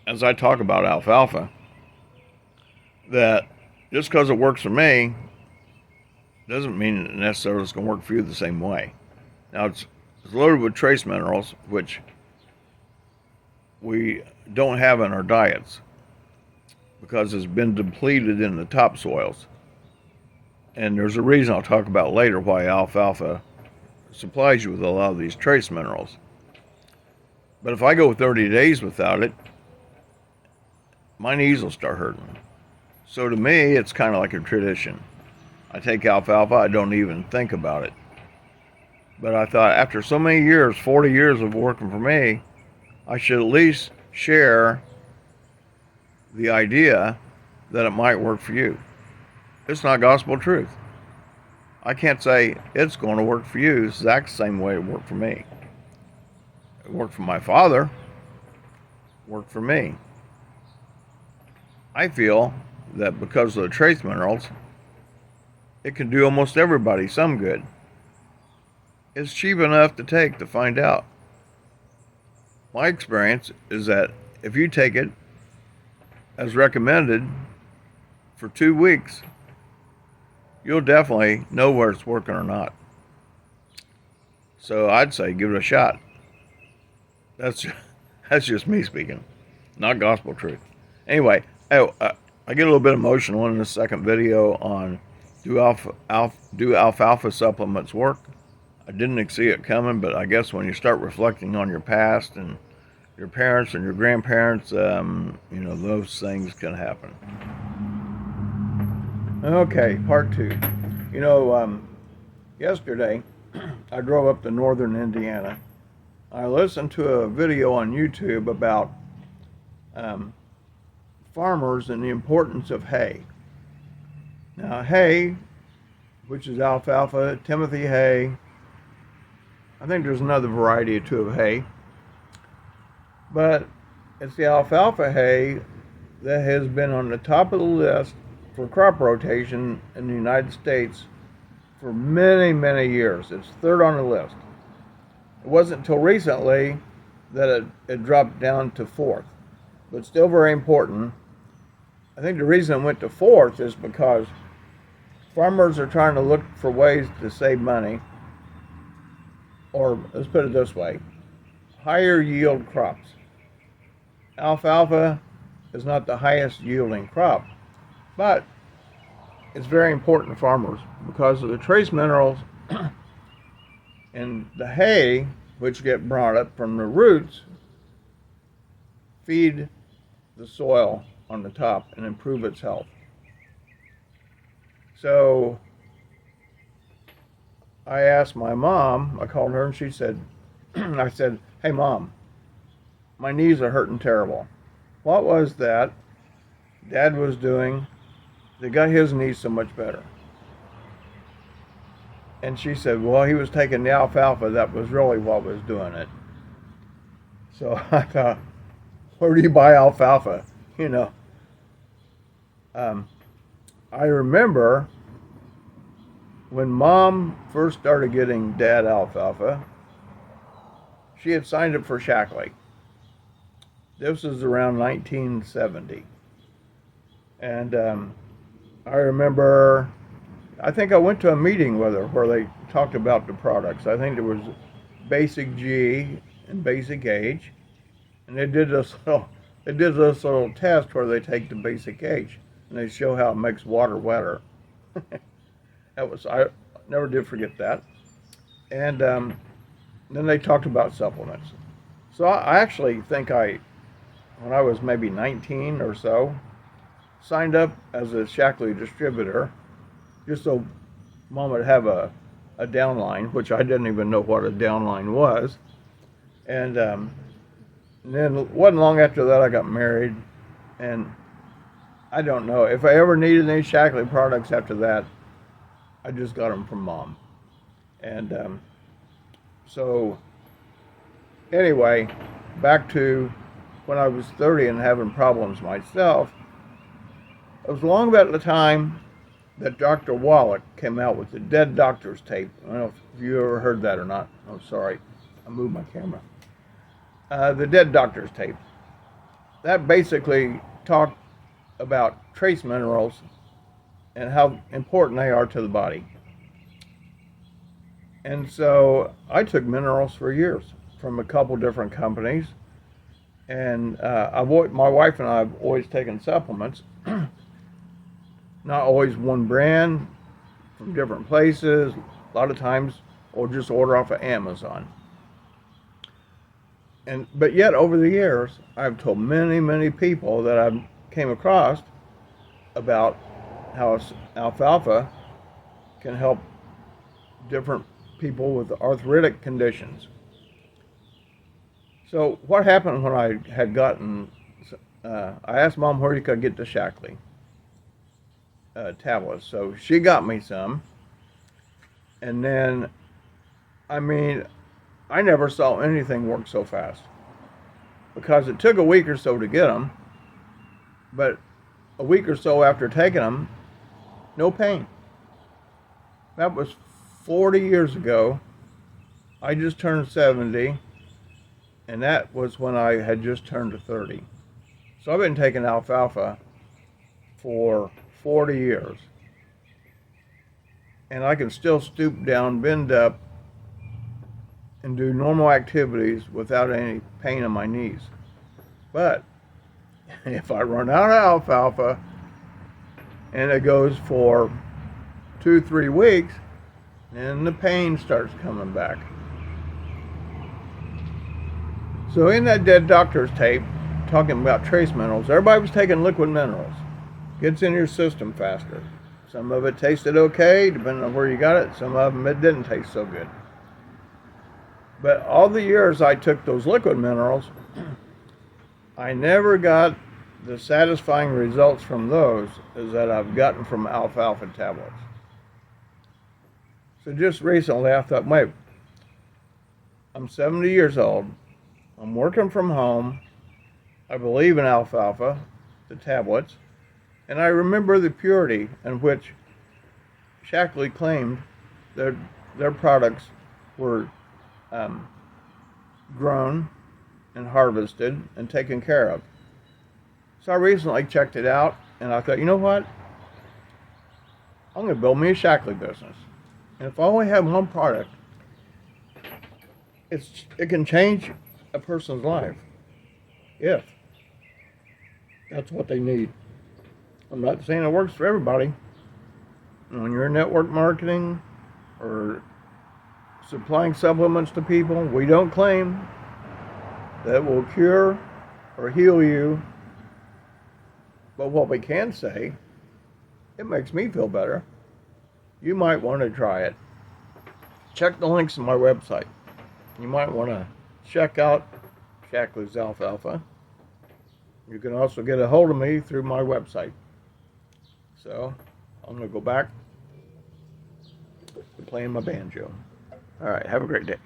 as I talk about alfalfa, that just because it works for me doesn't mean it necessarily is going to work for you the same way. Now, it's loaded with trace minerals, which we don't have in our diets because it's been depleted in the topsoils. And there's a reason I'll talk about later why alfalfa supplies you with a lot of these trace minerals. But if I go 30 days without it, my knees will start hurting. So to me, it's kind of like a tradition. I take alfalfa, I don't even think about it. But I thought after so many years, 40 years of working for me, I should at least share the idea that it might work for you. It's not gospel truth. I can't say it's going to work for you the exact same way it worked for me. It worked for my father, it worked for me. I feel that because of the trace minerals, it can do almost everybody some good. It's cheap enough to take to find out. My experience is that if you take it as recommended for 2 weeks, you'll definitely know whether it's working or not. So I'd say give it a shot. That's just me speaking, not gospel truth. Anyway, I get a little bit emotional in the second video on do alfalfa supplements work? I didn't see it coming, but I guess when you start reflecting on your past and your parents and your grandparents, those things can happen. Okay, part two. Yesterday I drove up to northern Indiana. I listened to a video on YouTube about farmers and the importance of hay. Now, hay, which is alfalfa, Timothy hay, I think there's another variety or two of hay, but it's the alfalfa hay that has been on the top of the list for crop rotation in the United States for many, many years. It's third on the list. It wasn't until recently that it dropped down to fourth, but still very important. I think the reason it went to fourth is because farmers are trying to look for ways to save money, or let's put it this way, higher yield crops. Alfalfa is not the highest yielding crop, but it's very important to farmers because of the trace minerals and the hay, which get brought up from the roots, feed the soil on the top and improve its health. So I asked my mom, I called her and she said, I said, hey Mom, my knees are hurting terrible. What was that Dad was doing that got his knees so much better? And she said, well, he was taking the alfalfa. That was really what was doing it. So I thought, where do you buy alfalfa? I remember when Mom first started getting Dad alfalfa, she had signed up for Shaklee. This was around 1970. And I remember, I think I went to a meeting with her where they talked about the products. I think there was Basic G and Basic H. And they did this little test where they take the Basic H and they show how it makes water wetter. I never did forget that. And then they talked about supplements. So I actually think when I was maybe 19 or so, signed up as a Shaklee distributor, just so Mom would have a downline, which I didn't even know what a downline was. And then it wasn't long after that I got married, and I don't know if I ever needed any Shaklee products after that. I just got them from Mom. And so anyway, back to when I was 30 and having problems myself. It was long about the time that Dr. Wallach came out with the Dead Doctors tape. I don't know if you ever heard that or not. Oh, sorry, I moved my camera. The Dead Doctors tape. that basically talked about trace minerals and how important they are to the body. And so I took minerals for years from a couple different companies. And my wife and I have always taken supplements, not always one brand, from different places. A lot of times we'll just order off of Amazon. But yet over the years, I've told many people that I've came across about how alfalfa can help different people with arthritic conditions. So what happened when I had gotten, I asked Mom where you could get the Shaklee tablets. So she got me some. And then, I mean, I never saw anything work so fast. Because it took a week or so to get them. But a week or so after taking them, no pain. That was 40 years ago. I just turned 70. And that was when I had just turned 30. So I've been taking alfalfa for 40 years. And I can still stoop down, bend up, and do normal activities without any pain in my knees. But if I run out of alfalfa and it goes for 2-3 weeks, then the pain starts coming back. So in that Dead Doctors tape, talking about trace minerals, everybody was taking liquid minerals. Gets in your system faster. Some of it tasted okay, depending on where you got it. Some of them, it didn't taste so good. But all the years I took those liquid minerals, I never got the satisfying results from those as that I've gotten from alfalfa tablets. So just recently I thought, wait, I'm 70 years old. I'm working from home. I believe in alfalfa, the tablets, and I remember the purity in which Shaklee claimed their products were grown and harvested and taken care of. So I recently checked it out, and I thought, you know what? I'm going to build me a Shaklee business. And if I only have one product, it can change a person's life, if that's what they need. I'm not saying it works for everybody. When you're in network marketing or supplying supplements to people, we don't claim that will cure or heal you. But what we can say, it makes me feel better. You might want to try it. Check the links on my website. You might want to check out Shaklee's alfalfa. You can also get a hold of me through my website. So I'm going to go back to playing my banjo. All right, have a great day.